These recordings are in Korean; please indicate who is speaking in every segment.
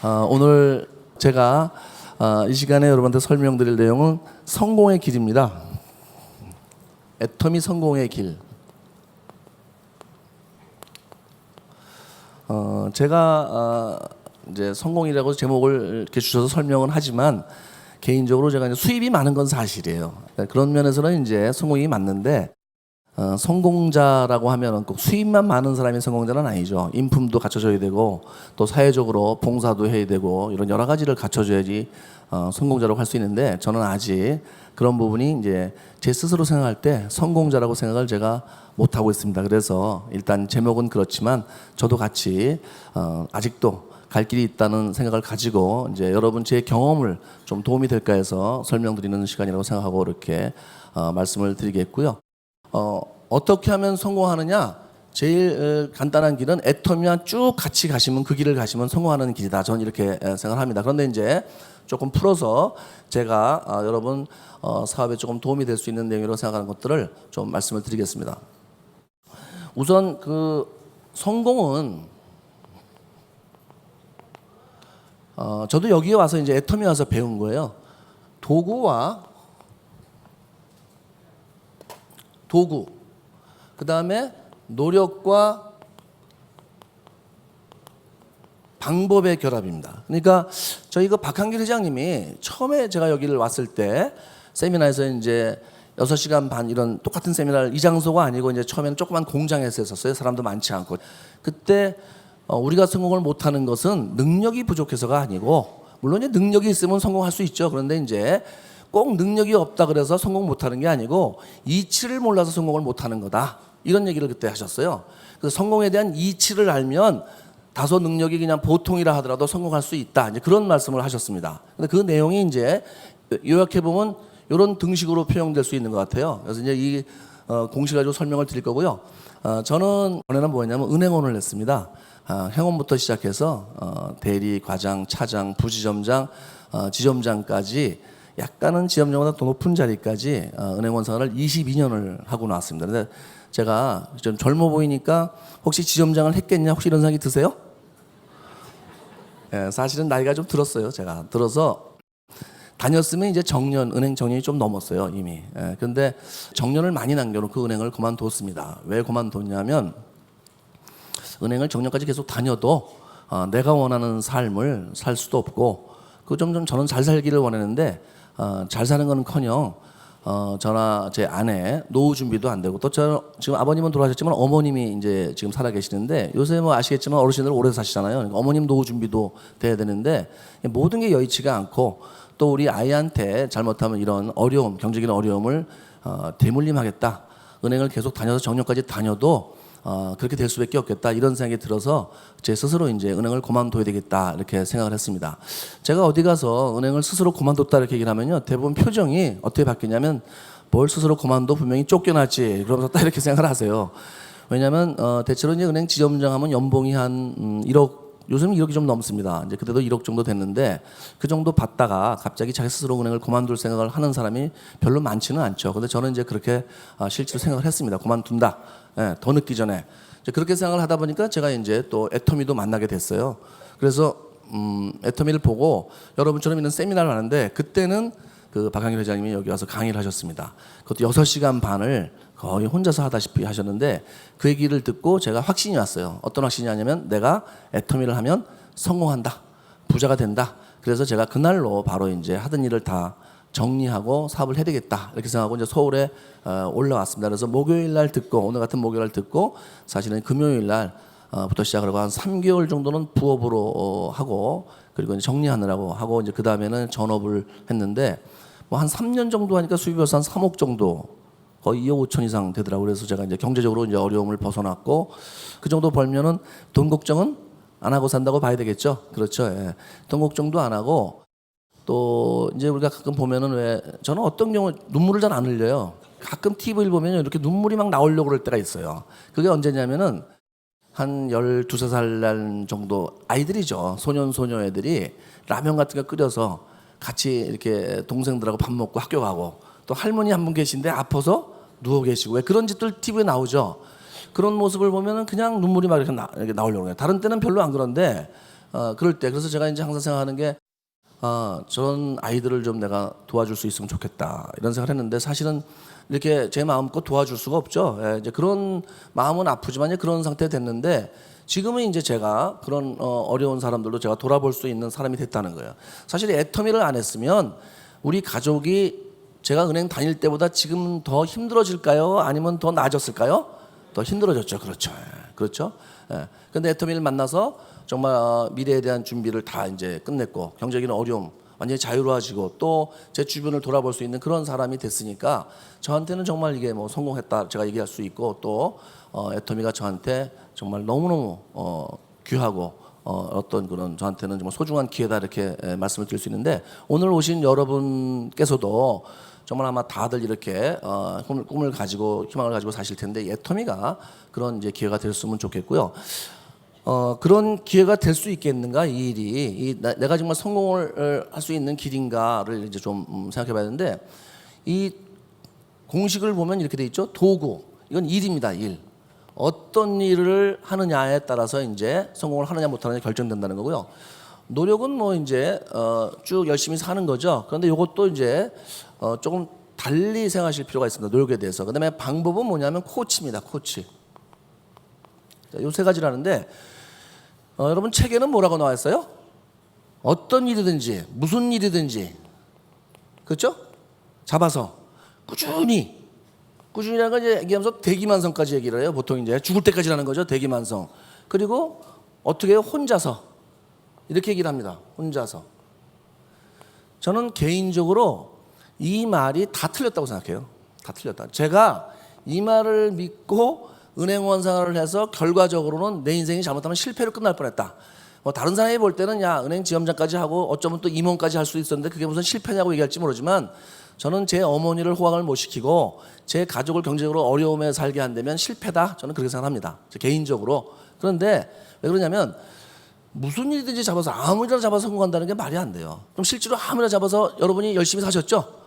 Speaker 1: 오늘 제가 이 시간에 여러분한테 설명드릴 내용은 성공의 길입니다. 애터미 성공의 길. 제가 이제 성공이라고 제목을 이렇게 주셔서 설명은 하지만 개인적으로 제가 이제 수입이 많은 건 사실이에요. 그런 면에서는 이제 성공이 맞는데 성공자라고 하면은 꼭 수입만 많은 사람이 성공자는 아니죠. 인품도 갖춰져야 되고 또 사회적으로 봉사도 해야 되고 이런 여러 가지를 갖춰줘야지 성공자라고 할 수 있는데 저는 아직 그런 부분이 이제 제 스스로 생각할 때 성공자라고 생각을 제가 못 하고 있습니다. 그래서 일단 제목은 그렇지만 저도 같이 아직도 갈 길이 있다는 생각을 가지고 이제 여러분 제 경험을 좀 도움이 될까 해서 설명드리는 시간이라고 생각하고 이렇게 말씀을 드리겠고요. 어떻게 하면 성공하느냐? 제일 간단한 길은 애터미와 쭉 같이 가시면 그 길을 가시면 성공하는 길이다. 저는 이렇게 생각합니다. 그런데 이제 조금 풀어서 제가 여러분 사업에 조금 도움이 될 수 있는 내용으로 생각하는 것들을 좀 말씀을 드리겠습니다. 우선 그 성공은 저도 여기에 와서 이제 애터미 와서 배운 거예요. 도구, 그 다음에 노력과 방법의 결합입니다. 그러니까 저희 그 박한길 회장님이 처음에 제가 여기를 왔을 때 세미나에서 이제 6시간 반 이런 똑같은 세미나를 이 장소가 아니고 이제 처음에는 조그만 공장에서 했었어요. 사람도 많지 않고. 그때 우리가 성공을 못하는 것은 능력이 부족해서가 아니고 물론 이제 능력이 있으면 성공할 수 있죠. 그런데 이제 꼭 능력이 없다 그래서 성공 못하는 게 아니고 이치를 몰라서 성공을 못하는 거다. 이런 얘기를 그때 하셨어요. 그래서 성공에 대한 이치를 알면 다소 능력이 그냥 보통이라 하더라도 성공할 수 있다. 이제 그런 말씀을 하셨습니다. 근데 그 내용이 이제 요약해 보면 이런 등식으로 표현될 수 있는 것 같아요. 그래서 이제 이 공식 가지고 설명을 드릴 거고요. 저는 원래는 뭐였냐면 은행원을 했습니다. 행원부터 시작해서 대리, 과장, 차장, 부지점장, 지점장까지 약간은 지점장보다 더 높은 자리까지 은행원 생활을 22년을 하고 나왔습니다. 근데 제가 좀 젊어 보이니까 혹시 지점장을 했겠냐 혹시 이런 생각이 드세요? 예, 사실은 나이가 좀 들었어요. 제가 들어서 다녔으면 이제 정년, 은행 정년이 좀 넘었어요 이미. 예, 근데 정년을 많이 남겨놓고 그 은행을 그만뒀습니다. 왜 그만뒀냐면 은행을 정년까지 계속 다녀도 내가 원하는 삶을 살 수도 없고 그 좀 저는 잘 살기를 원했는데 잘 사는 거는커녕 저나 제 아내 노후 준비도 안 되고 또 저 지금 아버님은 돌아가셨지만 어머님이 이제 지금 살아 계시는데 요새 뭐 아시겠지만 어르신들 오래 사시잖아요. 그러니까 어머님 노후 준비도 돼야 되는데 모든 게 여의치가 않고 또 우리 아이한테 잘못하면 이런 어려움, 경제적인 어려움을 대물림하겠다. 은행을 계속 다녀서 정년까지 다녀도 그렇게 될 수밖에 없겠다 이런 생각이 들어서 제 스스로 이제 은행을 그만둬야 되겠다 이렇게 생각을 했습니다. 제가 어디 가서 은행을 스스로 그만뒀다 이렇게 얘기를 하면요 대부분 표정이 어떻게 바뀌냐면 뭘 스스로 그만둬 분명히 쫓겨났지 그러면서 딱 이렇게 생각을 하세요. 왜냐하면 대체로 이제 은행 지점장 하면 연봉이 한 1억 요즘 1억이 좀 넘습니다. 이제 그때도 1억 정도 됐는데 그 정도 받다가 갑자기 자기 스스로 은행을 그만둘 생각을 하는 사람이 별로 많지는 않죠. 근데 저는 이제 그렇게 실제로 생각을 했습니다. 그만둔다. 예, 더 늦기 전에. 이제 그렇게 생각을 하다 보니까 제가 이제 또 애터미도 만나게 됐어요. 그래서 애터미를 보고 여러분처럼 이런 세미나를 하는데 그때는 그 박한길 회장님이 여기 와서 강의를 하셨습니다. 그것도 6시간 반을 거의 혼자서 하다시피 하셨는데 그 얘기를 듣고 제가 확신이 왔어요. 어떤 확신이냐면 내가 애터미를 하면 성공한다. 부자가 된다. 그래서 제가 그날로 바로 이제 하던 일을 다 정리하고 사업을 해야 되겠다. 이렇게 생각하고 이제 서울에 올라왔습니다. 그래서 목요일 날 듣고 오늘 같은 목요일 날 듣고 사실은 금요일 날부터 시작을 하고 한 3개월 정도는 부업으로 하고 그리고 이제 정리하느라고 하고 이제 그 다음에는 전업을 했는데 뭐 한 3년 정도 하니까 수입이 벌써 한 3억 정도 거의 2억 5천 이상 되더라고요. 그래서 제가 이제 경제적으로 이제 어려움을 벗어났고 그 정도 벌면은 돈 걱정은 안 하고 산다고 봐야 되겠죠. 그렇죠. 예. 돈 걱정도 안 하고 또 이제 우리가 가끔 보면은 왜 저는 어떤 경우 눈물을 잘 안 흘려요. 가끔 TV를 보면 이렇게 눈물이 막 나오려고 그럴 때가 있어요. 그게 언제냐면은 한 12~13살 날 정도 아이들이죠. 소년 애들이 라면 같은 거 끓여서 같이 이렇게 동생들하고 밥 먹고 학교 가고 또 할머니 한 분 계신데 아파서 누워 계시고 왜 그런 짓들 TV에 나오죠. 그런 모습을 보면은 그냥 눈물이 막 이렇게 나오려고 해요. 다른 때는 별로 안 그런데 그럴 때 그래서 제가 이제 항상 생각하는 게 저런 아이들을 좀 내가 도와줄 수 있으면 좋겠다 이런 생각을 했는데 사실은 이렇게 제 마음껏 도와줄 수가 없죠. 이제 그런 마음은 아프지만 그런 상태 됐는데 지금은 이제 제가 그런 어려운 사람들도 제가 돌아볼 수 있는 사람이 됐다는 거예요. 사실 애터미를 안 했으면 우리 가족이 제가 은행 다닐 때보다 지금 더 힘들어질까요? 아니면 더 나아졌을까요? 더 힘들어졌죠. 그렇죠. 그렇죠. 근데 애터미를 만나서 정말 미래에 대한 준비를 다 이제 끝냈고 경제적인 어려움 완전히 자유로워지고 또 제 주변을 돌아볼 수 있는 그런 사람이 됐으니까 저한테는 정말 이게 뭐 성공했다 제가 얘기할 수 있고 또 애터미가 저한테 정말 너무너무 귀하고 어떤 그런 저한테는 정말 소중한 기회다 이렇게 말씀을 드릴 수 있는데 오늘 오신 여러분께서도 정말 아마 다들 이렇게 꿈을 가지고 희망을 가지고 사실 텐데 애터미가 그런 이제 기회가 됐으면 좋겠고요. 그런 기회가 될 수 있겠는가 이 일이 내가 정말 성공을 할 수 있는 길인가를 이제 좀 생각해봐야 되는데 이 공식을 보면 이렇게 돼 있죠. 도구 이건 일입니다. 일 어떤 일을 하느냐에 따라서 이제 성공을 하느냐 못하느냐 결정된다는 거고요. 노력은 뭐 이제 쭉 열심히 사는 거죠. 그런데 이것도 이제 조금 달리 생각하실 필요가 있습니다. 노력에 대해서. 그다음에 방법은 뭐냐면 코치입니다. 코치. 요 세 가지라는데 여러분 책에는 뭐라고 나와 있어요? 어떤 일이든지 무슨 일이든지 그렇죠? 잡아서 꾸준히라는 걸 이제 얘기하면서 대기만성까지 얘기를 해요. 보통 이제 죽을 때까지라는 거죠. 대기만성. 그리고 어떻게 해요? 혼자서 이렇게 얘기를 합니다. 혼자서. 저는 개인적으로 이 말이 다 틀렸다고 생각해요. 다 틀렸다. 제가 이 말을 믿고 은행원 생활을 해서 결과적으로는 내 인생이 잘못하면 실패로 끝날 뻔했다. 뭐 다른 사람이 볼 때는 야 은행 지점장까지 하고 어쩌면 또 임원까지 할 수 있었는데 그게 무슨 실패냐고 얘기할지 모르지만 저는 제 어머니를 호강을 못 시키고 제 가족을 경제적으로 어려움에 살게 한다면 실패다. 저는 그렇게 생각합니다. 개인적으로. 그런데 왜 그러냐면 무슨 일이든지 잡아서 아무 일이나 잡아서 성공한다는 게 말이 안 돼요. 그럼 실제로 아무나 잡아서 여러분이 열심히 사셨죠?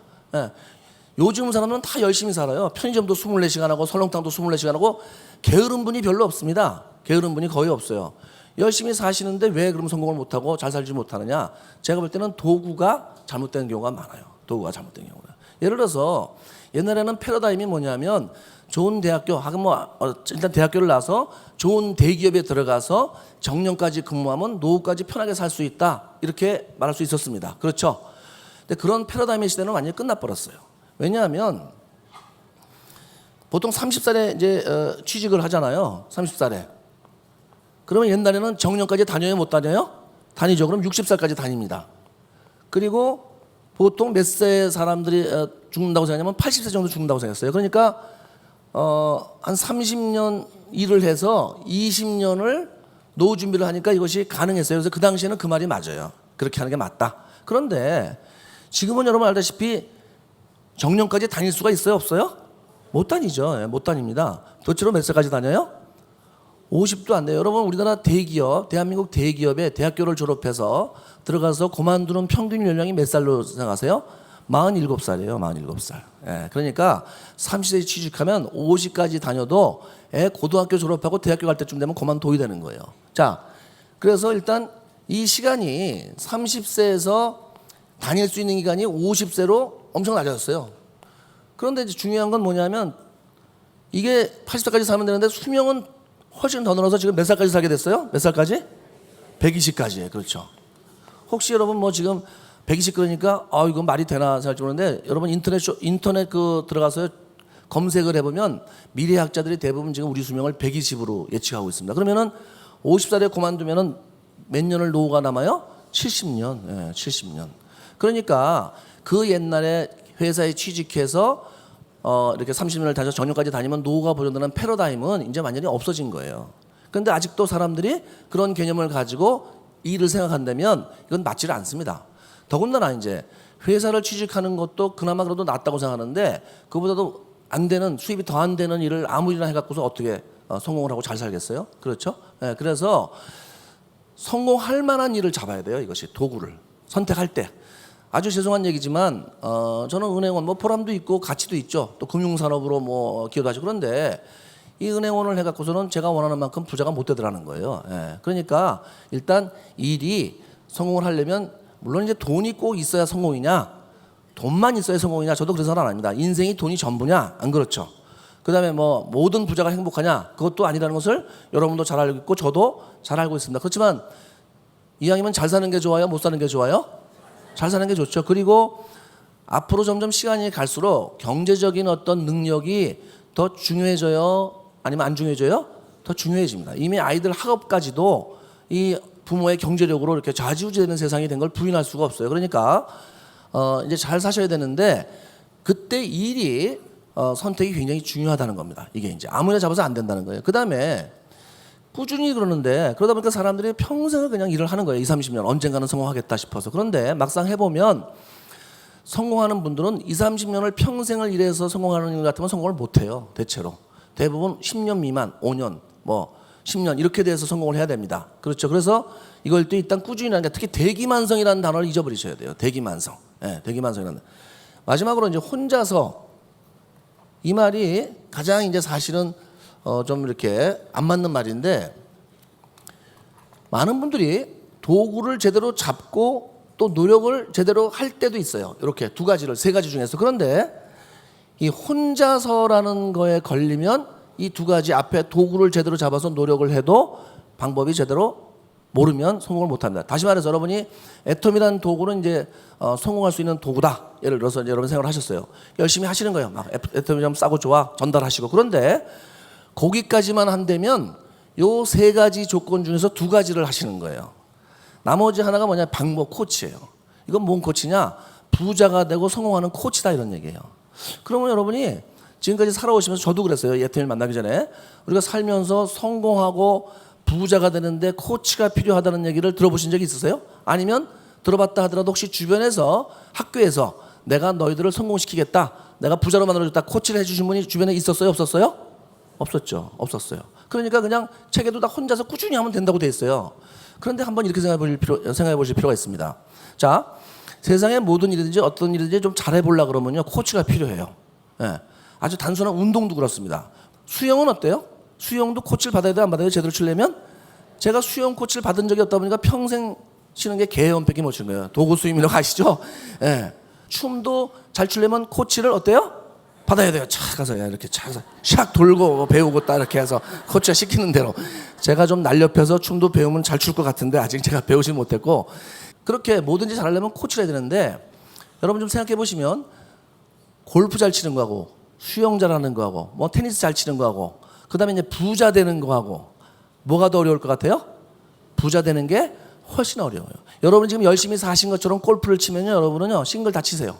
Speaker 1: 요즘 사람은 다 열심히 살아요. 편의점도 24시간 하고 설렁탕도 24시간 하고 게으른 분이 별로 없습니다. 게으른 분이 거의 없어요. 열심히 사시는데 왜 그럼 성공을 못하고 잘 살지 못하느냐? 제가 볼 때는 도구가 잘못된 경우가 많아요. 도구가 잘못된 경우가. 예를 들어서 옛날에는 패러다임이 뭐냐면 좋은 대학교, 일단 대학교를 나와서 좋은 대기업에 들어가서 정년까지 근무하면 노후까지 편하게 살 수 있다. 이렇게 말할 수 있었습니다. 그렇죠? 근데 그런 패러다임의 시대는 완전히 끝나버렸어요. 왜냐하면 보통 30살에 이제 취직을 하잖아요. 30살에. 그러면 옛날에는 정년까지 다녀요? 못 다녀요? 다니죠. 그럼 60살까지 다닙니다. 그리고 보통 몇 세 사람들이 죽는다고 생각하냐면 80세 정도 죽는다고 생각했어요. 그러니까 한 30년 일을 해서 20년을 노후 준비를 하니까 이것이 가능했어요. 그래서 그 당시에는 그 말이 맞아요. 그렇게 하는 게 맞다. 그런데 지금은 여러분 알다시피 정년까지 다닐 수가 있어요? 없어요? 못 다니죠. 못 다닙니다. 도대체로 몇 살까지 다녀요? 50도 안 돼요. 여러분 우리나라 대기업, 대한민국 대기업에 대학교를 졸업해서 들어가서 그만두는 평균 연령이 몇 살로 생각하세요? 47살이에요. 47살. 그러니까 30세에 취직하면 50까지 다녀도 고등학교 졸업하고 대학교 갈 때쯤 되면 그만둬야 되는 거예요. 자, 그래서 일단 이 시간이 30세에서 다닐 수 있는 기간이 50세로 엄청 낮아졌어요. 그런데 이제 중요한 건 뭐냐면 이게 80살까지 살면 되는데 수명은 훨씬 더 늘어서 지금 몇 살까지 살게 됐어요? 몇 살까지? 120까지예요. 그렇죠. 혹시 여러분 뭐 지금 120 그러니까 이건 말이 되나 생각할지 모르는데 여러분 인터넷 들어가서 검색을 해보면 미래학자들이 대부분 지금 우리 수명을 120으로 예측하고 있습니다. 그러면은 50살에 그만두면은 몇 년을 노후가 남아요? 70년. 70년. 그러니까 그 옛날에 회사에 취직해서 이렇게 30년을 다녀서 정년까지 다니면 노후가 보존되는 패러다임은 이제 완전히 없어진 거예요. 그런데 아직도 사람들이 그런 개념을 가지고 일을 생각한다면 이건 맞지를 않습니다. 더군다나 이제 회사를 취직하는 것도 그나마 그래도 낫다고 생각하는데 그보다도 안 되는 수입이 더 안 되는 일을 아무 일이나 해갖고서 어떻게 성공을 하고 잘 살겠어요? 그렇죠? 그래서 성공할 만한 일을 잡아야 돼요. 이것이 도구를 선택할 때. 아주 죄송한 얘기지만 저는 은행원 뭐 보람도 있고 가치도 있죠. 또 금융산업으로 뭐 기여도 하죠. 그런데 이 은행원을 해갖고서는 제가 원하는 만큼 부자가 못 되더라는 거예요. 예. 그러니까 일단 일이 성공을 하려면 물론 이제 돈이 꼭 있어야 성공이냐, 돈만 있어야 성공이냐, 저도 그런 생각 안 합니다. 인생이 돈이 전부냐, 안 그렇죠. 그다음에 뭐 모든 부자가 행복하냐, 그것도 아니라는 것을 여러분도 잘 알고 있고 저도 잘 알고 있습니다. 그렇지만 이왕이면 잘 사는 게 좋아요, 못 사는 게 좋아요? 잘 사는 게 좋죠. 그리고 앞으로 점점 시간이 갈수록 경제적인 어떤 능력이 더 중요해져요, 아니면 안 중요해져요? 더 중요해집니다. 이미 아이들 학업까지도 이 부모의 경제력으로 이렇게 좌지우지되는 세상이 된 걸 부인할 수가 없어요. 그러니까 이제 잘 사셔야 되는데 그때 일이 선택이 굉장히 중요하다는 겁니다. 이게 이제 아무나 잡아서 안 된다는 거예요. 그다음에 꾸준히 그러는데 그러다 보니까 사람들이 평생을 그냥 일을 하는 거예요. 20, 30년 언젠가는 성공하겠다 싶어서. 그런데 막상 해보면 성공하는 분들은 20, 30년을 평생을 일해서 성공하는 일 같으면 성공을 못해요. 대체로 대부분 10년 미만, 5년, 뭐 10년 이렇게 돼서 성공을 해야 됩니다. 그렇죠. 그래서 이걸 또 일단 꾸준히라는 게, 특히 대기만성이라는 단어를 잊어버리셔야 돼요. 대기만성. 예, 대기만성이라는. 마지막으로 이제 혼자서, 이 말이 가장 이제 사실은 좀 이렇게 안 맞는 말인데, 많은 분들이 도구를 제대로 잡고 또 노력을 제대로 할 때도 있어요. 이렇게 두 가지를, 세 가지 중에서. 그런데 이 혼자서라는 거에 걸리면 이 두 가지 앞에 도구를 제대로 잡아서 노력을 해도 방법이 제대로 모르면 성공을 못합니다. 다시 말해서 여러분이 애텀이라는 도구는 이제 성공할 수 있는 도구다. 예를 들어서 이제 여러분 생각을 하셨어요. 열심히 하시는 거예요. 막 애텀이 좀 싸고 좋아 전달하시고. 그런데 거기까지만 한다면 요 세 가지 조건 중에서 두 가지를 하시는 거예요. 나머지 하나가 뭐냐, 방법, 코치예요. 이건 뭔 코치냐? 부자가 되고 성공하는 코치다, 이런 얘기예요. 그러면 여러분이 지금까지 살아오시면서, 저도 그랬어요. 예태를 만나기 전에 우리가 살면서 성공하고 부자가 되는데 코치가 필요하다는 얘기를 들어보신 적이 있으세요? 아니면 들어봤다 하더라도 혹시 주변에서, 학교에서 내가 너희들을 성공시키겠다, 내가 부자로 만들어줬다, 코치를 해주신 분이 주변에 있었어요, 없었어요? 없었죠. 없었어요. 그러니까 그냥 책에도 다 혼자서 꾸준히 하면 된다고 돼 있어요. 그런데 한번 이렇게 생각해 보실 필요가 있습니다. 자, 세상의 모든 일이든지 어떤 일이든지 좀 잘해보려고 그러면요, 코치가 필요해요. 예. 아주 단순한 운동도 그렇습니다. 수영은 어때요? 수영도 코치를 받아야 돼요, 안 받아야 돼요? 제대로 치려면? 제가 수영 코치를 받은 적이 없다 보니까 평생 치는 게 개연밖에 못 치는 거예요. 도구 스윙이라고 아시죠? 예. 춤도 잘 추려면 코치를 어때요? 받아야 돼요. 착 가서 이렇게 착 가서 샥 돌고 배우고 딱 이렇게 해서 코치가 시키는 대로. 제가 좀 날렵해서 춤도 배우면 잘 출 것 같은데 아직 제가 배우지 못했고, 그렇게 뭐든지 잘하려면 코치를 해야 되는데, 여러분 좀 생각해 보시면 골프 잘 치는 거하고 수영 잘하는 거하고 뭐 테니스 잘 치는 거하고 그다음에 이제 부자 되는 거하고 뭐가 더 어려울 것 같아요? 부자 되는 게 훨씬 어려워요. 여러분 지금 열심히 사신 것처럼 골프를 치면요, 여러분은요 싱글 다 치세요.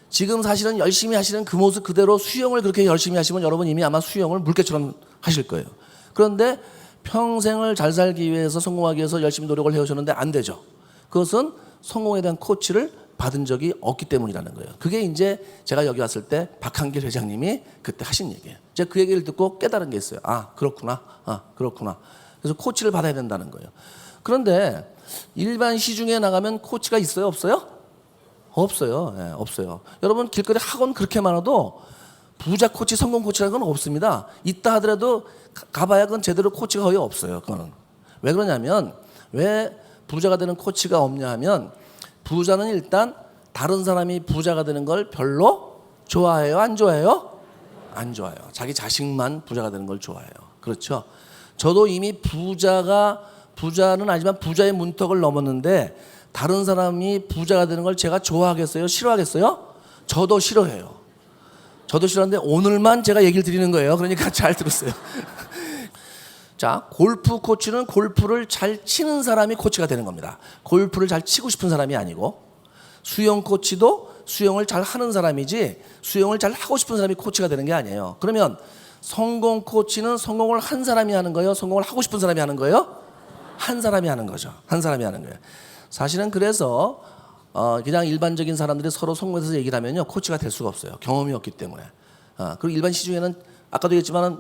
Speaker 1: 지금 사실은 열심히 하시는 그 모습 그대로 수영을 그렇게 열심히 하시면 여러분 이미 아마 수영을 물개처럼 하실 거예요. 그런데 평생을 잘 살기 위해서, 성공하기 위해서 열심히 노력을 해오셨는데 안 되죠. 그것은 성공에 대한 코치를 받은 적이 없기 때문이라는 거예요. 그게 이제 제가 여기 왔을 때 박한길 회장님이 그때 하신 얘기예요. 제가 그 얘기를 듣고 깨달은 게 있어요. 아, 그렇구나. 아, 그렇구나. 그래서 코치를 받아야 된다는 거예요. 그런데 일반 시중에 나가면 코치가 있어요, 없어요? 없어요. 네, 없어요. 여러분 길거리 학원 그렇게 많아도 부자 코치, 성공 코치라는 건 없습니다. 있다 하더라도 가봐야 그건 제대로 코치가 거의 없어요. 그거는. 왜 그러냐면, 왜 부자가 되는 코치가 없냐 하면, 부자는 일단 다른 사람이 부자가 되는 걸 별로 좋아해요? 안 좋아해요? 안 좋아해요. 자기 자식만 부자가 되는 걸 좋아해요. 그렇죠? 저도 이미 부자는 아니지만 부자의 문턱을 넘었는데, 다른 사람이 부자가 되는 걸 제가 좋아하겠어요? 싫어하겠어요? 저도 싫어해요. 저도 싫어하는데 오늘만 제가 얘기를 드리는 거예요. 그러니까 잘 들었어요. 자, 골프 코치는 골프를 잘 치는 사람이 코치가 되는 겁니다. 골프를 잘 치고 싶은 사람이 아니고, 수영 코치도 수영을 잘 하는 사람이지 수영을 잘 하고 싶은 사람이 코치가 되는 게 아니에요. 그러면 성공 코치는 성공을 한 사람이 하는 거예요? 성공을 하고 싶은 사람이 하는 거예요? 한 사람이 하는 거죠. 한 사람이 하는 거예요. 사실은 그래서 그냥 일반적인 사람들이 서로 성공에 대해서 얘기를 하면요, 코치가 될 수가 없어요. 경험이 없기 때문에. 그리고 일반 시중에는 아까도 얘기했지만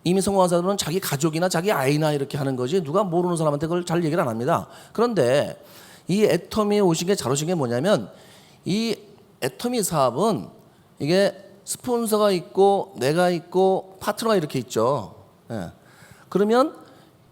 Speaker 1: 이미 성공한 사람들은 자기 가족이나 자기 아이나 이렇게 하는 거지 누가 모르는 사람한테 그걸 잘 얘기를 안 합니다. 그런데 이 애터미에 오신 게 잘 오신 게 뭐냐면, 이 애터미 사업은 이게 스폰서가 있고 내가 있고 파트너가 이렇게 있죠. 예. 그러면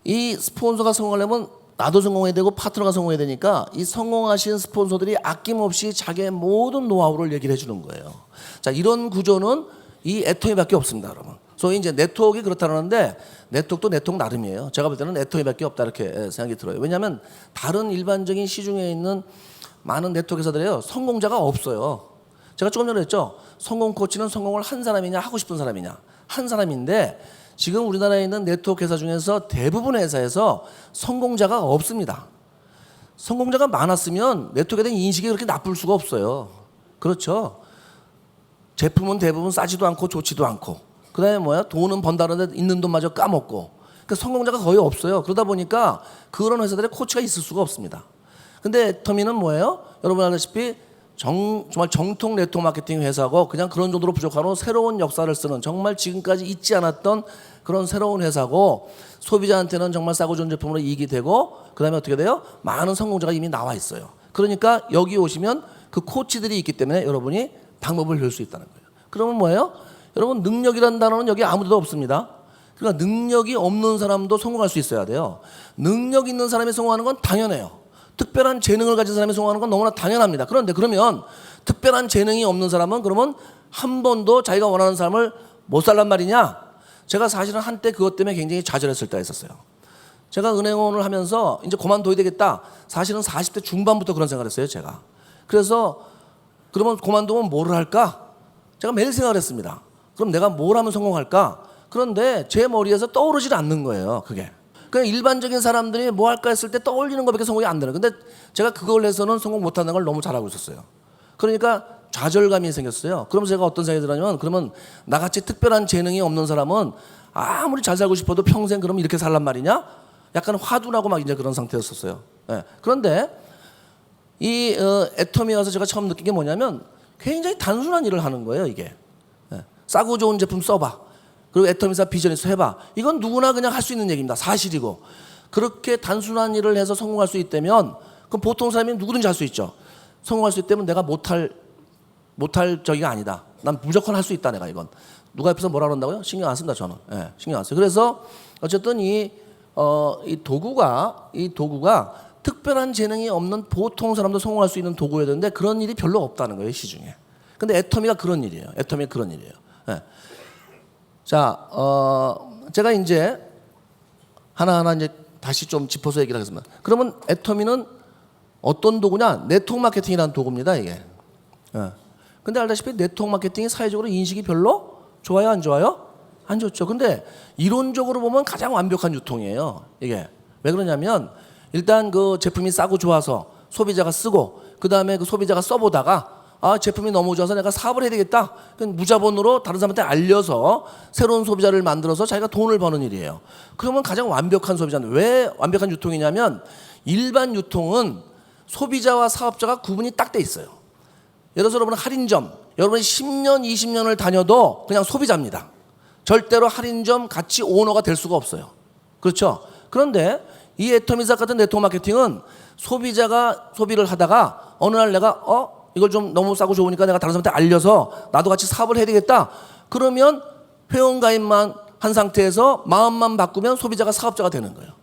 Speaker 1: 이 스폰서가 성공하려면 나도 성공해야 되고 파트너가 성공해야 되니까 이 성공하신 스폰서들이 아낌없이 자기의 모든 노하우를 얘기를 해주는 거예요. 자, 이런 구조는 이 애터미밖에 없습니다, 여러분. 소위 이제 네트워크가 그렇다는데 네트워크도 네트워크 나름이에요. 제가 볼 때는 애터미밖에 없다 이렇게 생각이 들어요. 왜냐하면 다른 일반적인 시중에 있는 많은 네트워크 회사들이요 성공자가 없어요. 제가 조금 전에 했죠. 성공 코치는 성공을 한 사람이냐 하고 싶은 사람이냐 한 사람인데 지금 우리나라에 있는 네트워크 회사 중에서 대부분의 회사에서 성공자가 없습니다. 성공자가 많았으면 네트워크에 대한 인식이 그렇게 나쁠 수가 없어요. 그렇죠. 제품은 대부분 싸지도 않고 좋지도 않고 그다음에 뭐야 돈은 번다는데 있는 돈마저 까먹고 그러니까 성공자가 거의 없어요. 그러다 보니까 그런 회사들의 코치가 있을 수가 없습니다. 근데 애터미는 뭐예요? 여러분 알다시피 정말 정통 네트워크 마케팅 회사고 그냥 그런 정도로 부족하고 새로운 역사를 쓰는 정말 지금까지 있지 않았던 그런 새로운 회사고 소비자한테는 정말 싸고 좋은 제품으로 이익이 되고 그다음에 어떻게 돼요? 많은 성공자가 이미 나와 있어요. 그러니까 여기 오시면 그 코치들이 있기 때문에 여러분이 방법을 배울 수 있다는 거예요. 그러면 뭐예요? 여러분 능력이라는 단어는 여기 아무데도 없습니다. 그러니까 능력이 없는 사람도 성공할 수 있어야 돼요. 능력 있는 사람이 성공하는 건 당연해요. 특별한 재능을 가진 사람이 성공하는 건 너무나 당연합니다. 그런데 그러면 특별한 재능이 없는 사람은 그러면 한 번도 자기가 원하는 사람을 못 살란 말이냐? 제가 사실은 한때 그것 때문에 굉장히 좌절했을 때가 있었어요. 제가 은행원을 하면서 이제 그만둬야 되겠다. 사실은 40대 중반부터 그런 생각을 했어요, 제가. 그래서 그러면 그만두면 뭐를 할까? 제가 매일 생각을 했습니다. 그럼 내가 뭘 하면 성공할까? 그런데 제 머리에서 떠오르질 않는 거예요, 그게. 그냥 일반적인 사람들이 뭐 할까 했을 때 떠올리는 것밖에 성공이 안 되는. 근데 제가 그걸 해서는 성공 못하는 걸 너무 잘하고 있었어요. 그러니까 좌절감이 생겼어요. 그러면서 제가 어떤 생각이 들었냐면 그러면 나같이 특별한 재능이 없는 사람은 아무리 잘 살고 싶어도 평생 그럼 이렇게 살란 말이냐? 약간 화두나고 막 이제 그런 상태였었어요. 예. 그런데 이 애터미에 와서 제가 처음 느낀 게 뭐냐면 굉장히 단순한 일을 하는 거예요, 이게. 예. 싸고 좋은 제품 써봐. 그리고 애터미사 비즈니스 해봐. 이건 누구나 그냥 할 수 있는 얘기입니다. 사실이고. 그렇게 단순한 일을 해서 성공할 수 있다면 그럼 보통 사람이 누구든지 할 수 있죠. 성공할 수 있다면 내가 못할 저기가 아니다. 난 무조건 할 수 있다 내가 이건. 누가 옆에서 뭐라 그런다고요? 신경 안 씁니다 저는. 예, 신경 안 써요. 그래서 어쨌든 이 도구가 특별한 재능이 없는 보통 사람도 성공할 수 있는 도구여야 되는데 그런 일이 별로 없다는 거예요 시중에. 근데 애터미가 그런 일이에요. 애터미가 그런 일이에요. 예. 자, 제가 이제 하나하나 이제 다시 좀 짚어서 얘기를 하겠습니다. 그러면 애터미는 어떤 도구냐? 네트워크 마케팅이라는 도구입니다, 이게. 예. 근데 알다시피 네트워크 마케팅이 사회적으로 인식이 별로 좋아요, 안 좋아요? 안 좋죠. 근데 이론적으로 보면 가장 완벽한 유통이에요, 이게. 왜 그러냐면 일단 그 제품이 싸고 좋아서 소비자가 쓰고 그다음에 그 소비자가 써보다가 아, 제품이 너무 좋아서 내가 사업을 해야 되겠다. 무자본으로 다른 사람한테 알려서 새로운 소비자를 만들어서 자기가 돈을 버는 일이에요. 그러면 가장 완벽한 소비자는 왜 완벽한 유통이냐면 일반 유통은 소비자와 사업자가 구분이 딱 돼 있어요. 예를 들어서 여러분 할인점, 여러분이 10년, 20년을 다녀도 그냥 소비자입니다. 절대로 할인점 같이 오너가 될 수가 없어요. 그렇죠? 그런데 이 애터미사 같은 네트워크 마케팅은 소비자가 소비를 하다가 어느 날 내가 이걸 좀 너무 싸고 좋으니까 내가 다른 사람한테 알려서 나도 같이 사업을 해야 되겠다. 그러면 회원가입만 한 상태에서 마음만 바꾸면 소비자가 사업자가 되는 거예요.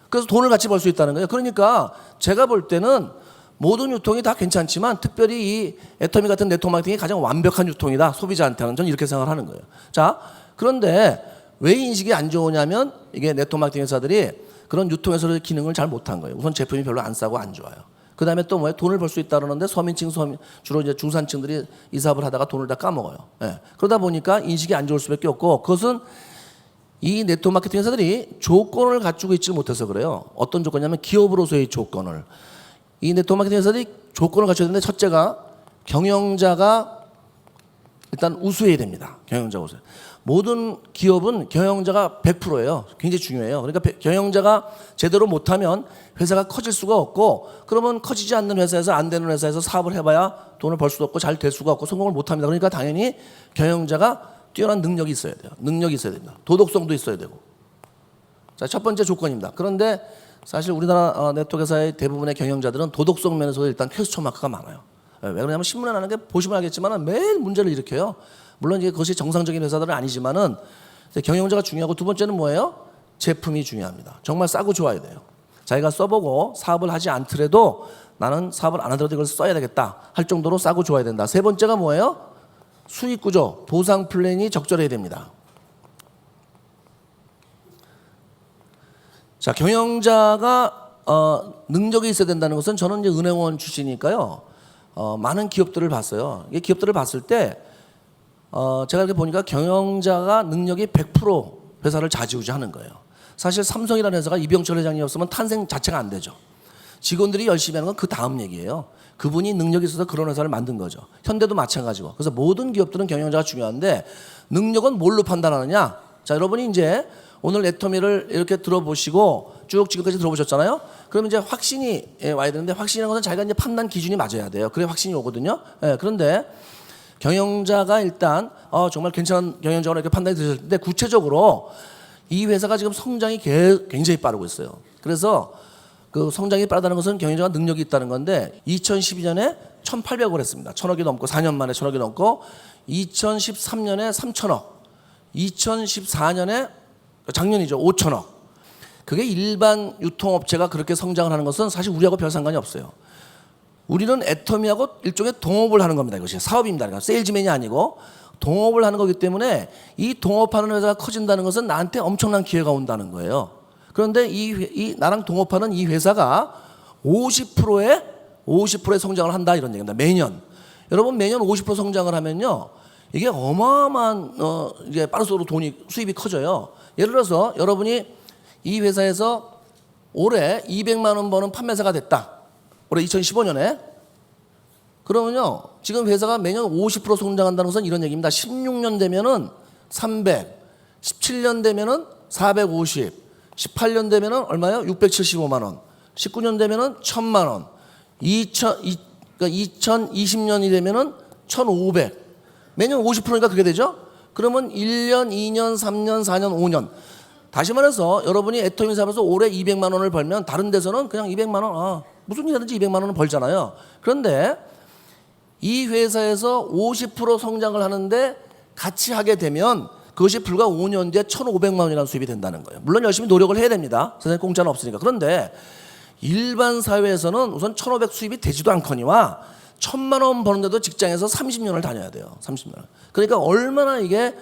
Speaker 1: 그래서 돈을 같이 벌 수 있다는 거예요. 그러니까 제가 볼 때는 모든 유통이 다 괜찮지만 특별히 이 애터미 같은 네트워크 마케팅이 가장 완벽한 유통이다. 소비자한테는 저는 이렇게 생각을 하는 거예요. 자, 그런데 왜 인식이 안 좋으냐면 이게 네트워크 마케팅 회사들이 그런 유통에서의 기능을 잘 못한 거예요. 우선 제품이 별로 안 싸고 안 좋아요. 그 다음에 또 뭐예요? 돈을 벌 수 있다 그러는데 주로 이제 중산층들이 이 사업을 하다가 돈을 다 까먹어요. 예. 그러다 보니까 인식이 안 좋을 수밖에 없고 그것은 이 네트워크 마케팅 회사들이 조건을 갖추고 있지 못해서 그래요. 어떤 조건이냐면 기업으로서의 조건을. 이 네트워크 마케팅 회사들이 조건을 갖춰야 되는데 첫째가 경영자가 일단 우수해야 됩니다. 경영자가 우수. 모든 기업은 경영자가 100%예요. 굉장히 중요해요. 그러니까 경영자가 제대로 못하면 회사가 커질 수가 없고 그러면 커지지 않는 회사에서 안 되는 회사에서 사업을 해봐야 돈을 벌 수도 없고 잘 될 수가 없고 성공을 못합니다. 그러니까 당연히 경영자가 뛰어난 능력이 있어야 돼요. 능력이 있어야 됩니다. 도덕성도 있어야 되고. 자, 첫 번째 조건입니다. 그런데 사실 우리나라 네트워크 회사의 대부분의 경영자들은 도덕성 면에서 일단 퀘스천 마크가 많아요. 왜 그러냐면 신문에 나는 게 보시면 알겠지만 매일 문제를 일으켜요. 물론 이제 그것이 정상적인 회사들은 아니지만은 경영자가 중요하고 두 번째는 뭐예요? 제품이 중요합니다. 정말 싸고 좋아야 돼요. 자기가 써보고 사업을 하지 않더라도 나는 사업을 안 하더라도 이걸 써야 되겠다 할 정도로 싸고 좋아야 된다. 세 번째가 뭐예요? 수익 구조, 보상 플랜이 적절해야 됩니다. 자, 경영자가 능력이 있어야 된다는 것은 저는 이제 은행원 출신이니까요. 많은 기업들을 봤어요. 이 기업들을 봤을 때 제가 이렇게 보니까 경영자가 능력이 100% 회사를 좌지우지하는 거예요. 사실 삼성이라는 회사가 이병철 회장이 없으면 탄생 자체가 안 되죠. 직원들이 열심히 하는 건 그 다음 얘기예요. 그분이 능력이 있어서 그런 회사를 만든 거죠. 현대도 마찬가지고. 그래서 모든 기업들은 경영자가 중요한데 능력은 뭘로 판단하느냐? 자, 여러분이 이제 오늘 애터미를 이렇게 들어보시고 쭉 지금까지 들어보셨잖아요. 그러면 이제 확신이 와야 되는데 확신이라는 것은 자기가 이제 판단 기준이 맞아야 돼요. 그래 확신이 오거든요. 그런데 경영자가 일단 정말 괜찮은 경영자로 이렇게 판단이 되셨을 때 구체적으로 이 회사가 지금 성장이 굉장히 빠르고 있어요. 그래서 그 성장이 빠르다는 것은 경영자가 능력이 있다는 건데 2012년에 1,800억을 했습니다. 1,000억이 넘고 4년 만에 1,000억이 넘고 2013년에 3,000억, 2014년에 작년이죠 5,000억. 그게 일반 유통업체가 그렇게 성장을 하는 것은 사실 우리하고 별 상관이 없어요. 우리는 애터미하고 일종의 동업을 하는 겁니다. 이것이 사업입니다. 그러니까 세일즈맨이 아니고 동업을 하는 거기 때문에 이 동업하는 회사가 커진다는 것은 나한테 엄청난 기회가 온다는 거예요. 그런데 이 나랑 동업하는 이 회사가 50%의 성장을 한다 이런 얘기입니다. 매년. 여러분 매년 50% 성장을 하면요. 이게 어마어마한 이게 빠른 속도로 수입이 커져요. 예를 들어서 여러분이 이 회사에서 올해 200만 원 버는 판매사가 됐다. 올해 2015년에. 그러면요. 지금 회사가 매년 50% 성장한다는 것은 이런 얘기입니다. 16년 되면은 300, 17년 되면은 450, 18년 되면은 얼마요? 675만 원. 19년 되면은 1,000만 원. 2020년이 되면은 1,500. 매년 50%니까 그게 되죠? 그러면 1년, 2년, 3년, 4년, 5년. 다시 말해서 여러분이 애터미 사업에서 올해 200만 원을 벌면 다른 데서는 그냥 200만 원, 무슨 일이든지 200만 원은 벌잖아요. 그런데 이 회사에서 50% 성장을 하는데 같이 하게 되면 그것이 불과 5년 뒤에 1,500만 원이라는 수입이 된다는 거예요. 물론 열심히 노력을 해야 됩니다. 세상에 공짜는 없으니까. 그런데 일반 사회에서는 우선 1,500 수입이 되지도 않거니와 1,000만 원 버는데도 직장에서 30년을 다녀야 돼요. 30년. 그러니까 얼마나 이게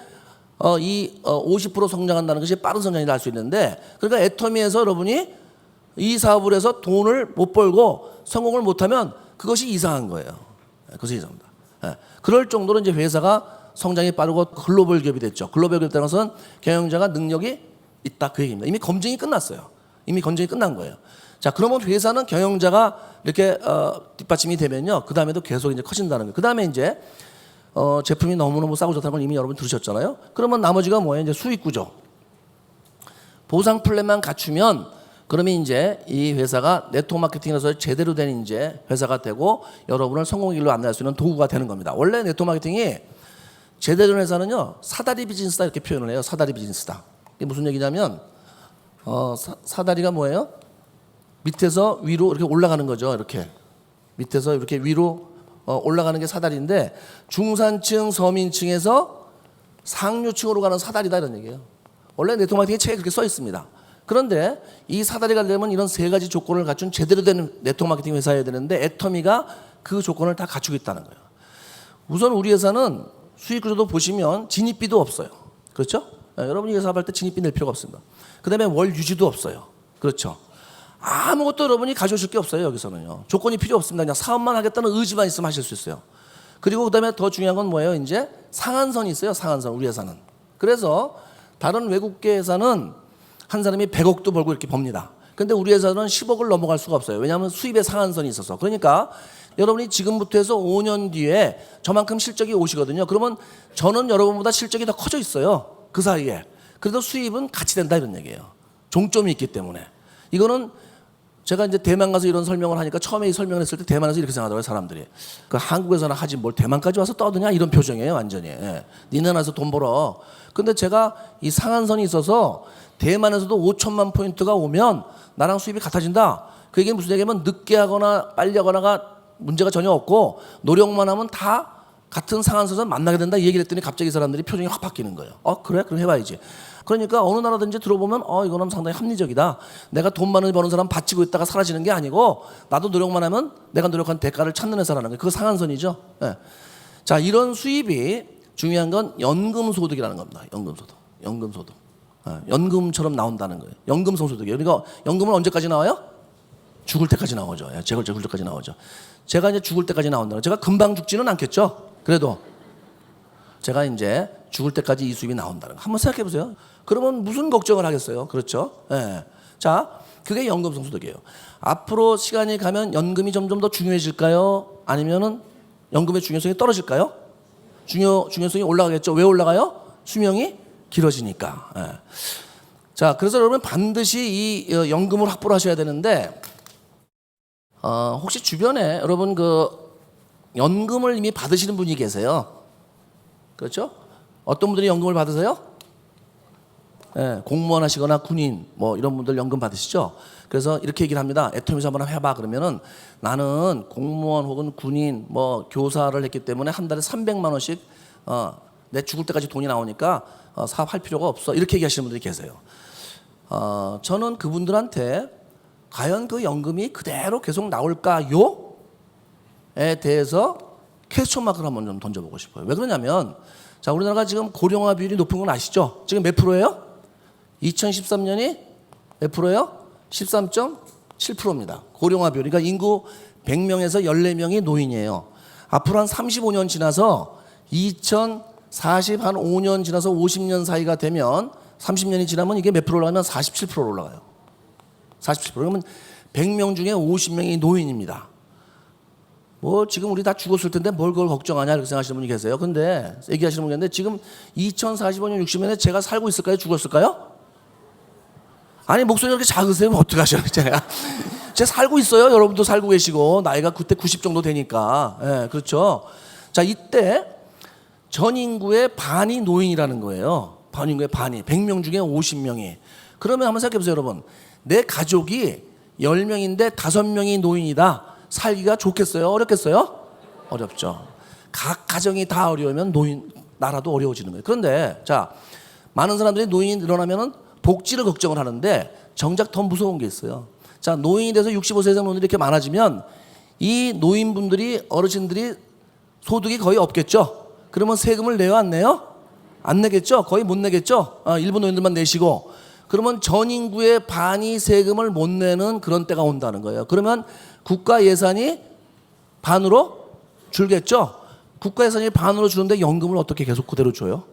Speaker 1: 50% 성장한다는 것이 빠른 성장이라 할 수 있는데, 그러니까 애터미에서 여러분이 이 사업을 해서 돈을 못 벌고 성공을 못하면 그것이 이상한 거예요. 그것이 이상합니다. 그럴 정도로 이제 회사가 성장이 빠르고 글로벌 기업이 됐죠. 글로벌 기업이라는 것은 경영자가 능력이 있다 그 얘기입니다. 이미 검증이 끝났어요. 이미 검증이 끝난 거예요. 자, 그러면 회사는 경영자가 이렇게 뒷받침이 되면요, 그 다음에도 계속 이제 커진다는 거예요. 그 다음에 이제 제품이 너무너무 싸고 좋다는 걸 이미 여러분 들으셨잖아요. 그러면 나머지가 뭐예요? 이제 수익 구조. 보상 플랜만 갖추면 그러면 이제 이 회사가 네트워크 마케팅에서 제대로 된 이제 회사가 되고 여러분을 성공의 길로 안내할 수 있는 도구가 되는 겁니다. 원래 네트워크 마케팅이 제대로 된 회사는요, 사다리 비즈니스다 이렇게 표현을 해요. 사다리 비즈니스다. 이게 무슨 얘기냐면 사다리가 뭐예요? 밑에서 위로 이렇게 올라가는 거죠. 이렇게 밑에서 이렇게 위로 올라가는 게 사다리인데 중산층 서민층에서 상류층으로 가는 사다리다 이런 얘기예요. 원래 네트워크 마케팅에 책에 그렇게 써 있습니다. 그런데 이 사다리가 되려면 이런 세 가지 조건을 갖춘 제대로 된 네트워크 마케팅 회사여야 되는데 애터미가 그 조건을 다 갖추고 있다는 거예요. 우선 우리 회사는 수익 구조도 보시면 진입비도 없어요. 그렇죠? 여러분이 회사 할 때 진입비 낼 필요가 없습니다. 그 다음에 월 유지도 없어요. 그렇죠? 아무것도 여러분이 가져오실 게 없어요. 여기서는요. 조건이 필요 없습니다. 그냥 사업만 하겠다는 의지만 있으면 하실 수 있어요. 그리고 그 다음에 더 중요한 건 뭐예요? 이제 상한선이 있어요. 상한선. 우리 회사는. 그래서 다른 외국계 회사는 한 사람이 100억도 벌고 이렇게 법니다. 근데 우리 회사는 10억을 넘어갈 수가 없어요. 왜냐하면 수입의 상한선이 있어서. 그러니까 여러분이 지금부터 해서 5년 뒤에 저만큼 실적이 오시거든요. 그러면 저는 여러분보다 실적이 더 커져 있어요. 그 사이에. 그래도 수입은 같이 된다 이런 얘기예요. 종점이 있기 때문에. 이거는 제가 이제 대만 가서 이런 설명을 하니까 처음에 이 설명을 했을 때 대만에서 이렇게 생각하더라고요. 사람들이. 그 한국에서는 하지 뭘 대만까지 와서 떠드냐 이런 표정이에요. 완전히. 니네 나서 돈 벌어. 근데 제가 이 상한선이 있어서 대만에서도 5천만 포인트가 오면 나랑 수입이 같아진다. 그 얘기는 무슨 얘기냐면 늦게 하거나 빨리 하거나가 문제가 전혀 없고 노력만 하면 다 같은 상한선에서 만나게 된다 이 얘기를 했더니 갑자기 이 사람들이 표정이 확 바뀌는 거예요. 그래? 그럼 해봐야지. 그러니까 어느 나라든지 들어보면 이거는 상당히 합리적이다. 내가 돈 많이 버는 사람 바치고 있다가 사라지는 게 아니고 나도 노력만 하면 내가 노력한 대가를 찾는 회사라는 거예요. 그거 상한선이죠. 예. 자, 이런 수입이 중요한 건 연금소득이라는 겁니다. 연금소득. 연금소득. 연금처럼 나온다는 거예요. 연금성소득이에요. 그러니까 연금은 언제까지 나와요? 죽을 때까지 나오죠. 제가 죽을 때까지 나오죠. 제가 이제 죽을 때까지 나온다는 제가 금방 죽지는 않겠죠. 그래도 제가 이제 죽을 때까지 이 수입이 나온다는 거. 한번 생각해 보세요. 그러면 무슨 걱정을 하겠어요? 그렇죠? 예. 자, 그게 연금성소득이에요. 앞으로 시간이 가면 연금이 점점 더 중요해질까요? 아니면은 연금의 중요성이 떨어질까요? 중요성이 올라가겠죠. 왜 올라가요? 수명이 길어지니까. 예. 자, 그래서 여러분 반드시 이 연금을 확보를 하셔야 되는데 혹시 주변에 여러분 그 연금을 이미 받으시는 분이 계세요? 그렇죠? 어떤 분들이 연금을 받으세요? 예, 공무원 하시거나 군인 뭐 이런 분들 연금 받으시죠? 그래서 이렇게 얘기를 합니다. 애터미에서 한번 해봐. 그러면은 나는 공무원 혹은 군인 뭐 교사를 했기 때문에 한 달에 300만 원씩 내 죽을 때까지 돈이 나오니까 사업할 필요가 없어. 이렇게 얘기하시는 분들이 계세요. 저는 그분들한테 과연 그 연금이 그대로 계속 나올까요? 에 대해서 퀘스천 마크를 한번 좀 던져보고 싶어요. 왜 그러냐면 자, 우리나라가 지금 고령화 비율이 높은 건 아시죠? 지금 몇 프로예요? 2013년이 몇 프로예요? 13.7%입니다. 고령화 비율. 그러니까 인구 100명에서 14명이 노인이에요. 앞으로 한 35년 지나서 2045년 지나서 50년 사이가 되면 30년이 지나면 이게 몇 프로 올라가면 47%로 올라가요. 47%. 그러면 100명 중에 50명이 노인입니다. 뭐 지금 우리 다 죽었을 텐데 뭘 그걸 걱정하냐 이렇게 생각하시는 분이 계세요. 근데 얘기하시는 분이 있는데 지금 2045년 60년에 제가 살고 있을까요? 죽었을까요? 아니 목소리가 그렇게 작으세요? 어떻게 하셔요? 제가 살고 있어요. 여러분도 살고 계시고 나이가 그때 90 정도 되니까. 예, 그렇죠. 자, 이때 전 인구의 반이 노인이라는 거예요. 전 인구의 반이 100명 중에 50명이. 그러면 한번 생각해 보세요, 여러분. 내 가족이 10명인데 5명이 노인이다. 살기가 좋겠어요? 어렵겠어요? 어렵죠. 각 가정이 다 어려우면 나라도 어려워지는 거예요. 그런데 자, 많은 사람들이 노인이 늘어나면은 복지를 걱정을 하는데 정작 더 무서운 게 있어요. 자, 노인이 돼서 65세 이상 노인들이 이렇게 많아지면 이 노인분들이 어르신들이 소득이 거의 없겠죠. 그러면 세금을 내요, 안 내요? 안 내겠죠. 거의 못 내겠죠. 일부 노인들만 내시고. 그러면 전 인구의 반이 세금을 못 내는 그런 때가 온다는 거예요. 그러면 국가 예산이 반으로 줄겠죠. 국가 예산이 반으로 주는데 연금을 어떻게 계속 그대로 줘요?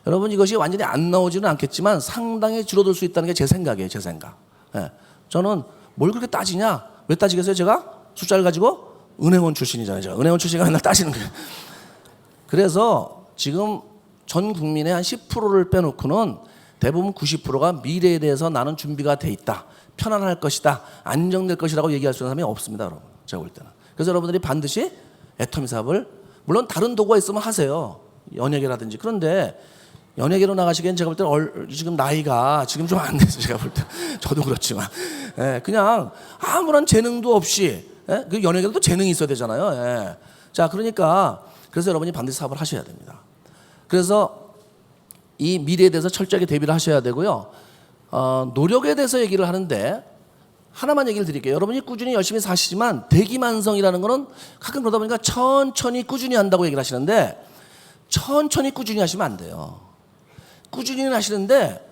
Speaker 1: 여러분 이것이 완전히 안 나오지는 않겠지만 상당히 줄어들 수 있다는 게 제 생각이에요. 제 생각. 예. 저는 뭘 그렇게 따지냐? 왜 따지겠어요? 제가 숫자를 가지고 은행원 출신이잖아요. 제가 은행원 출신이 맨날 따지는 거예요. 그래서 지금 전 국민의 한 10%를 빼놓고는 대부분 90%가 미래에 대해서 나는 준비가 돼 있다. 편안할 것이다. 안정될 것이라고 얘기할 수 있는 사람이 없습니다. 여러분. 제가 볼 때는. 그래서 여러분들이 반드시 애터미 사업을 물론 다른 도구가 있으면 하세요. 연예계라든지. 그런데 연예계로 나가시기엔 제가 볼 때는 지금 나이가 지금 좀 안 돼서 제가 볼 때 저도 그렇지만 그냥 아무런 재능도 없이 그 연예계도 재능이 있어야 되잖아요. 자, 그러니까 그래서 여러분이 반드시 사업을 하셔야 됩니다. 그래서 이 미래에 대해서 철저하게 대비를 하셔야 되고요. 노력에 대해서 얘기를 하는데 하나만 얘기를 드릴게요. 여러분이 꾸준히 열심히 사시지만 대기만성이라는 거는 가끔 그러다 보니까 천천히 꾸준히 한다고 얘기를 하시는데 천천히 꾸준히 하시면 안 돼요. 꾸준히는 하시는데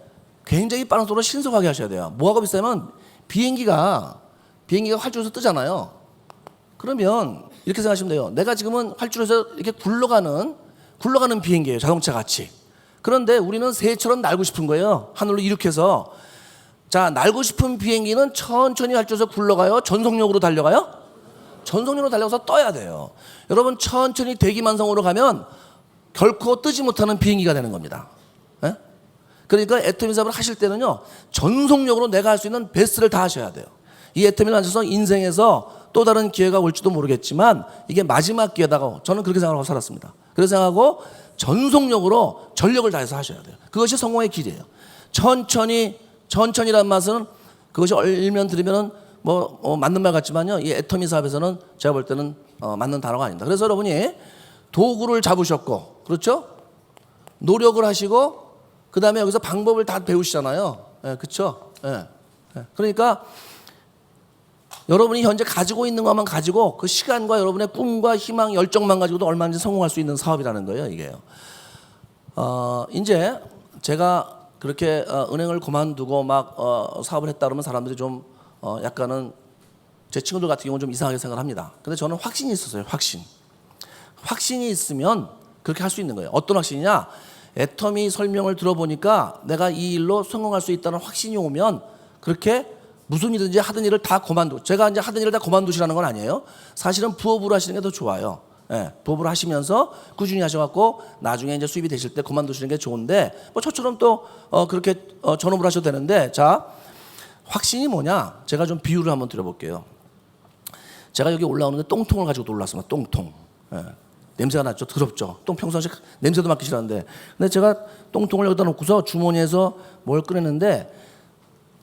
Speaker 1: 굉장히 빠른 속도로 신속하게 하셔야 돼요. 뭐하고 비슷하면 비행기가 활주로에서 뜨잖아요. 그러면 이렇게 생각하시면 돼요. 내가 지금은 활주로에서 이렇게 굴러가는 비행기예요. 자동차 같이. 그런데 우리는 새처럼 날고 싶은 거예요. 하늘로 이렇게 해서. 자, 날고 싶은 비행기는 천천히 활주로에서 굴러가요? 전속력으로 달려가요? 전속력으로 달려가서 떠야 돼요. 여러분 천천히 대기만성으로 가면 결코 뜨지 못하는 비행기가 되는 겁니다. 그러니까 애터미 사업을 하실 때는요, 전속력으로 내가 할 수 있는 베스트를 다 하셔야 돼요. 이 애터미를 하셔서 인생에서 또 다른 기회가 올지도 모르겠지만 이게 마지막 기회다고 저는 그렇게 생각하고 살았습니다. 그래서 생각하고 전속력으로 전력을 다해서 하셔야 돼요. 그것이 성공의 길이에요. 천천히란 맛은 그것이 얼면 들으면은 맞는 말 같지만요, 이 애터미 사업에서는 제가 볼 때는 맞는 단어가 아닙니다. 그래서 여러분이 도구를 잡으셨고, 그렇죠? 노력을 하시고, 그 다음에 여기서 방법을 다 배우시잖아요. 예, 그렇죠? 예. 예. 그러니까 여러분이 현재 가지고 있는 것만 가지고 그 시간과 여러분의 꿈과 희망, 열정만 가지고도 얼마든지 성공할 수 있는 사업이라는 거예요, 이게요. 이제 제가 그렇게 은행을 그만두고 막 사업을 했다 그러면 사람들이 좀 약간은 제 친구들 같은 경우는 좀 이상하게 생각을 합니다. 근데 저는 확신이 있었어요. 확신이 있으면 그렇게 할 수 있는 거예요. 어떤 확신이냐? 애터미 설명을 들어보니까 내가 이 일로 성공할 수 있다는 확신이 오면 그렇게 무슨 일든지 하던 일을 다 제가 이제 하던 일을 다 그만두시라는 건 아니에요. 사실은 부업으로 하시는 게 더 좋아요. 예, 부업으로 하시면서 꾸준히 하셔갖고 나중에 이제 수입이 되실 때 그만두시는 게 좋은데, 뭐 저처럼 또 그렇게 전업을 하셔도 되는데, 자, 확신이 뭐냐? 제가 좀 비유를 한번 드려볼게요. 제가 여기 올라오는데 똥통을 가지고 올라왔습니다. 똥통. 예, 냄새가 났죠. 더럽죠. 똥 평상시 냄새도 맡기 싫었는데, 근데 제가 똥통을 여기다 놓고서 주머니에서 뭘 꺼냈는데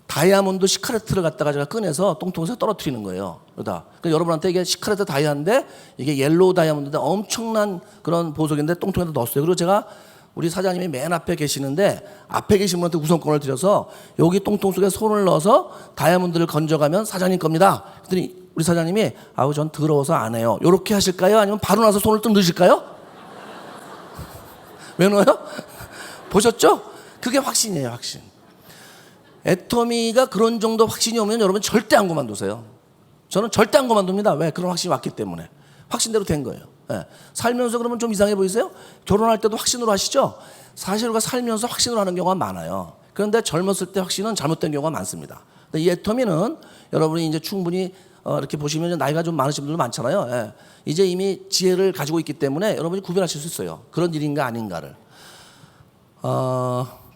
Speaker 1: 다이아몬드 시카레트를 갖다가 제가 꺼내서 똥통에서 떨어뜨리는 거예요. 그러다. 그러니까 여러분한테 이게 시카레트 다이아인데 이게 옐로우 다이아몬드인데 엄청난 그런 보석인데 똥통에다 넣었어요. 그리고 제가 우리 사장님이 맨 앞에 계시는데 앞에 계신 분한테 우선권을 드려서 여기 똥통 속에 손을 넣어서 다이아몬드를 건져가면 사장님 겁니다. 그랬더니 우리 사장님이 아우 전 더러워서 안 해요. 이렇게 하실까요? 아니면 바로 나서 손을 좀 넣으실까요? 왜 넣어요? 보셨죠? 그게 확신이에요, 확신. 애터미가 그런 정도 확신이 오면 여러분 절대 안 그만두세요. 저는 절대 안 그만둡니다. 왜? 그런 확신이 왔기 때문에. 확신대로 된 거예요. 예. 살면서 그러면 좀 이상해 보이세요? 결혼할 때도 확신으로 하시죠? 사실 우리가 살면서 확신으로 하는 경우가 많아요. 그런데 젊었을 때 확신은 잘못된 경우가 많습니다. 근데 이 애터미는 여러분이 이제 충분히 이렇게 보시면 나이가 좀 많으신 분들 많잖아요. 예. 이제 이미 지혜를 가지고 있기 때문에 여러분이 구별하실 수 있어요. 그런 일인가 아닌가를.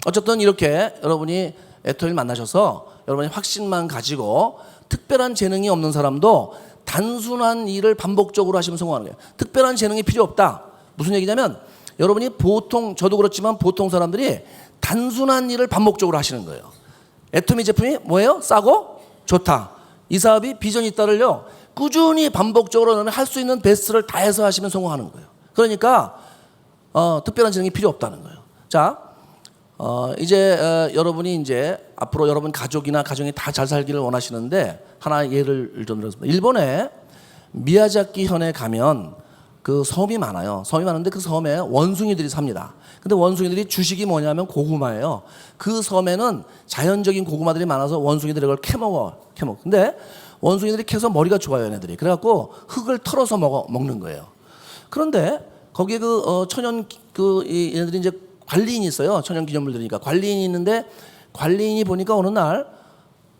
Speaker 1: 어쨌든 이렇게 여러분이 애터미를 만나셔서 여러분이 확신만 가지고 특별한 재능이 없는 사람도 단순한 일을 반복적으로 하시면 성공하는 거예요. 특별한 재능이 필요 없다. 무슨 얘기냐면 여러분이 보통, 저도 그렇지만 보통 사람들이 단순한 일을 반복적으로 하시는 거예요. 애터미 제품이 뭐예요? 싸고 좋다. 이 사업이 비전이 있다를요 꾸준히 반복적으로 할 수 있는 베스트를 다해서 하시면 성공하는 거예요. 그러니까 특별한 재능이 필요 없다는 거예요. 자, 이제 여러분이 이제 앞으로 여러분 가족이나 가정이 다 잘 살기를 원하시는데 하나 예를 좀 들었습니다. 일본에 미야자키 현에 가면 그 섬이 많아요. 섬이 많은데 그 섬에 원숭이들이 삽니다. 근데 원숭이들이 주식이 뭐냐면 고구마예요. 그 섬에는 자연적인 고구마들이 많아서 원숭이들이 그걸 캐먹어. 근데 원숭이들이 캐서 머리가 좋아요, 얘네들이. 그래갖고 흙을 털어서 먹는 거예요. 그런데 거기에 얘네들이 이제 관리인이 있어요. 천연기념물들이니까 관리인이 있는데 관리인이 보니까 어느 날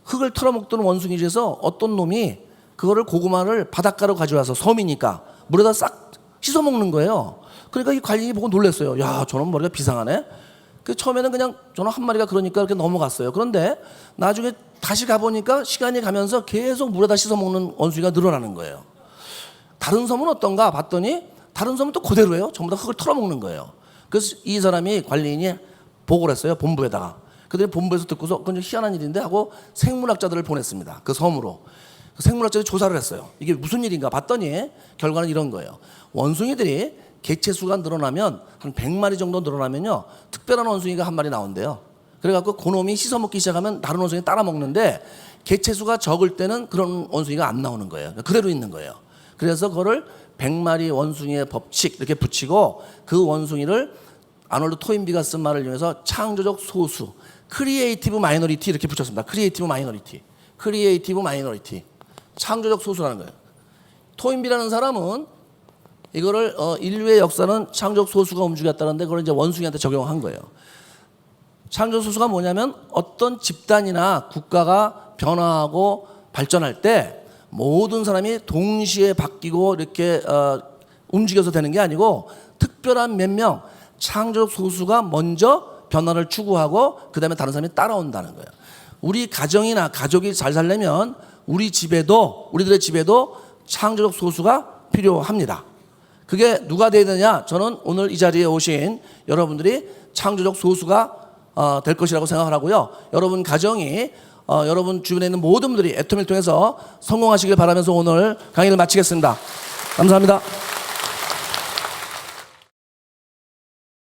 Speaker 1: 흙을 털어먹던 원숭이 중에서 어떤 놈이 그거를 고구마를 바닷가로 가져와서 섬이니까 물에다 싹 씻어먹는 거예요. 그러니까 이 관리인이 보고 놀랐어요. 야, 저놈 머리가 비상하네. 그 처음에는 그냥 저놈 한 마리가 그러니까 이렇게 넘어갔어요. 그런데 나중에 다시 가보니까 시간이 가면서 계속 물에다 씻어먹는 원숭이가 늘어나는 거예요. 다른 섬은 어떤가 봤더니 다른 섬은 또 그대로예요. 전부 다 흙을 털어먹는 거예요. 그래서 이 사람이 관리인이 보고를 했어요. 본부에다가. 그들이 본부에서 듣고서 그건 좀 희한한 일인데 하고 생물학자들을 보냈습니다. 그 섬으로. 생물학자들이 조사를 했어요. 이게 무슨 일인가 봤더니 결과는 이런 거예요. 원숭이들이 개체수가 늘어나면 한 100마리 정도 늘어나면요 특별한 원숭이가 한 마리 나온대요. 그래갖고 그놈이 씻어먹기 시작하면 다른 원숭이 따라 먹는데 개체수가 적을 때는 그런 원숭이가 안 나오는 거예요. 그대로 있는 거예요. 그래서 그거를 100마리 원숭이의 법칙 이렇게 붙이고 그 원숭이를 아놀드 토인비가 쓴 말을 이용해서 창조적 소수, 크리에이티브 마이너리티 이렇게 붙였습니다. 크리에이티브 마이너리티. 창조적 소수라는 거예요. 토인비라는 사람은 이거를 인류의 역사는 창조적 소수가 움직였다는데 그걸 이제 원숭이한테 적용한 거예요. 창조적 소수가 뭐냐면 어떤 집단이나 국가가 변화하고 발전할 때 모든 사람이 동시에 바뀌고 이렇게 움직여서 되는 게 아니고 특별한 몇 명 창조적 소수가 먼저 변화를 추구하고 그 다음에 다른 사람이 따라온다는 거예요. 우리 가정이나 가족이 잘 살려면 우리들의 집에도 창조적 소수가 필요합니다. 그게 누가 되어야 되냐? 저는 오늘 이 자리에 오신 여러분들이 창조적 소수가 될 것이라고 생각을 하고요. 여러분 가정이 여러분 주변에 있는 모든 분들이 애터미를 통해서 성공하시길 바라면서 오늘 강의를 마치겠습니다. 감사합니다.